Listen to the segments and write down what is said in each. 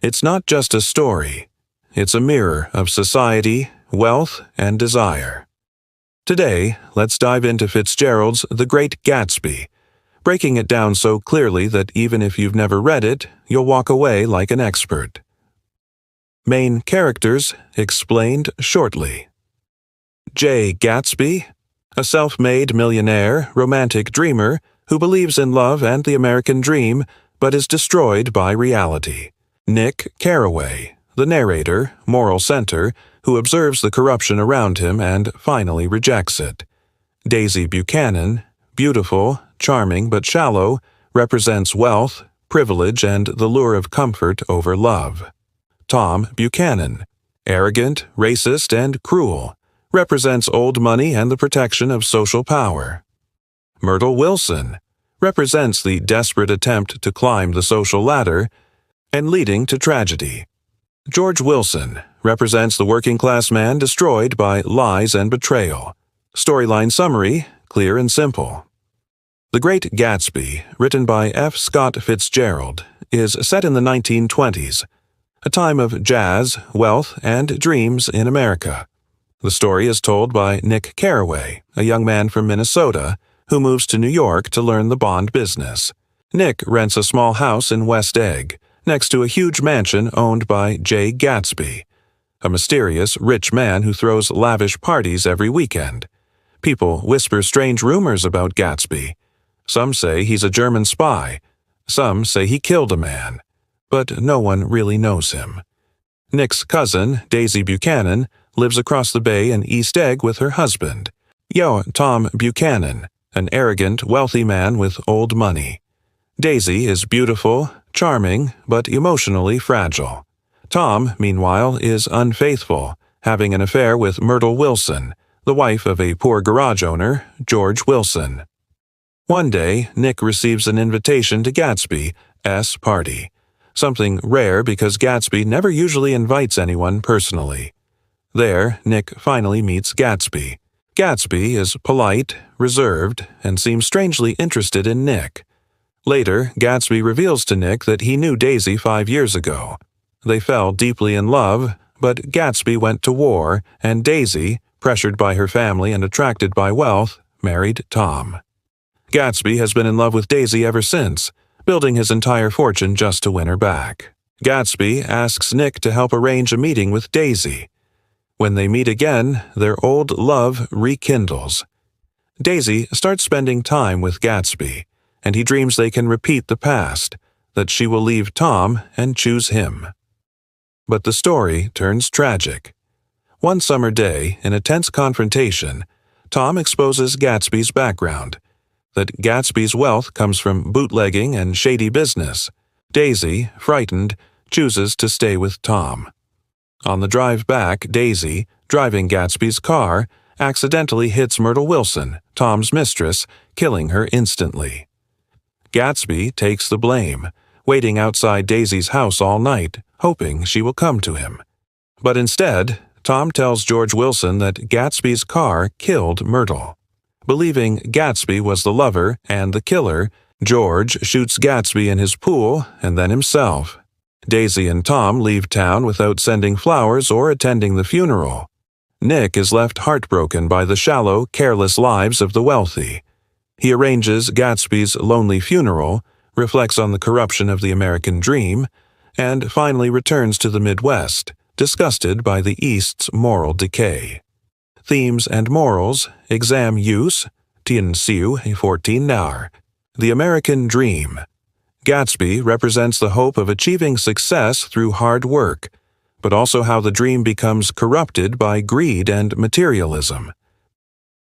It's not just a story. It's a mirror of society, wealth, and desire. Today, let's dive into Fitzgerald's The Great Gatsby, breaking it down so clearly that even if you've never read it, you'll walk away like an expert. Main characters explained shortly. Jay Gatsby, a self-made millionaire, romantic dreamer who believes in love and the American dream but is destroyed by reality. Nick Carraway, the narrator, moral center, who observes the corruption around him and finally rejects it. Daisy Buchanan, beautiful, charming but shallow, represents wealth, privilege, and the lure of comfort over love. Tom Buchanan, arrogant, racist, and cruel, represents old money and the protection of social power. Myrtle Wilson represents the desperate attempt to climb the social ladder and leading to tragedy. George Wilson represents the working-class man destroyed by lies and betrayal. Storyline summary, clear and simple. The Great Gatsby, written by F. Scott Fitzgerald, is set in the 1920s, a time of jazz, wealth, and dreams in America. The story is told by Nick Carraway, a young man from Minnesota who moves to New York to learn the bond business. Nick rents a small house in West Egg, next to a huge mansion owned by Jay Gatsby, a mysterious, rich man who throws lavish parties every weekend. People whisper strange rumors about Gatsby. Some say he's a German spy. Some say he killed a man. But no one really knows him. Nick's cousin, Daisy Buchanan, lives across the bay in East Egg with her husband, Tom Buchanan, an arrogant, wealthy man with old money. Daisy is beautiful, charming, but emotionally fragile. Tom, meanwhile, is unfaithful, having an affair with Myrtle Wilson, the wife of a poor garage owner, George Wilson. One day, Nick receives an invitation to Gatsby's party, something rare because Gatsby never usually invites anyone personally. There, Nick finally meets Gatsby. Gatsby is polite, reserved, and seems strangely interested in Nick. Later, Gatsby reveals to Nick that he knew Daisy 5 years ago. They fell deeply in love, but Gatsby went to war, and Daisy, pressured by her family and attracted by wealth, married Tom. Gatsby has been in love with Daisy ever since, building his entire fortune just to win her back. Gatsby asks Nick to help arrange a meeting with Daisy. When they meet again, their old love rekindles. Daisy starts spending time with Gatsby, and he dreams they can repeat the past, that she will leave Tom and choose him. But the story turns tragic. One summer day, in a tense confrontation, Tom exposes Gatsby's background, that Gatsby's wealth comes from bootlegging and shady business. Daisy, frightened, chooses to stay with Tom. On the drive back, Daisy, driving Gatsby's car, accidentally hits Myrtle Wilson, Tom's mistress, killing her instantly. Gatsby takes the blame, waiting outside Daisy's house all night, hoping she will come to him. But instead, Tom tells George Wilson that Gatsby's car killed Myrtle. Believing Gatsby was the lover and the killer, George shoots Gatsby in his pool and then himself. Daisy and Tom leave town without sending flowers or attending the funeral. Nick is left heartbroken by the shallow, careless lives of the wealthy. He arranges Gatsby's lonely funeral, reflects on the corruption of the American dream, and finally returns to the Midwest, disgusted by the East's moral decay. Themes and morals, exam use, Tien Siu 14 Nar. The American Dream. Gatsby represents the hope of achieving success through hard work, but also how the dream becomes corrupted by greed and materialism.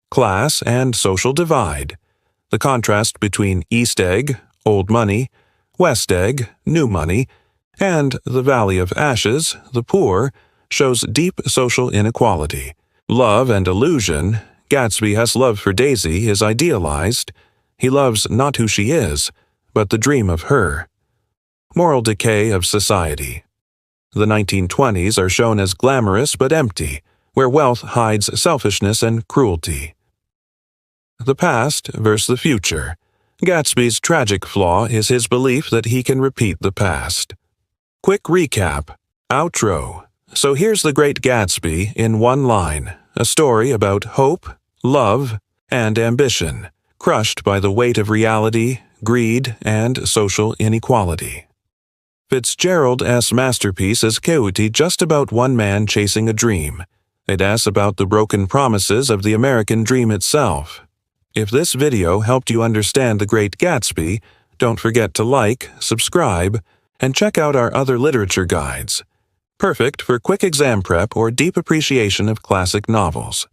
Class and social divide. The contrast between East Egg, old money, West Egg, new money, and the Valley of Ashes, the poor, shows deep social inequality. Love and illusion. Gatsby has love for Daisy is idealized. He loves not who she is, but the dream of her. Moral decay of society. The 1920s are shown as glamorous but empty, where wealth hides selfishness and cruelty. The past versus the future. Gatsby's tragic flaw is his belief that he can repeat the past. Quick recap. Outro. So here's The Great Gatsby in one line, a story about hope, love, and ambition, crushed by the weight of reality, greed, and social inequality. Fitzgerald's masterpiece is Keuti just about one man chasing a dream. It asks about the broken promises of the American dream itself. If this video helped you understand The Great Gatsby, don't forget to like, subscribe, and check out our other literature guides. Perfect for quick exam prep or deep appreciation of classic novels.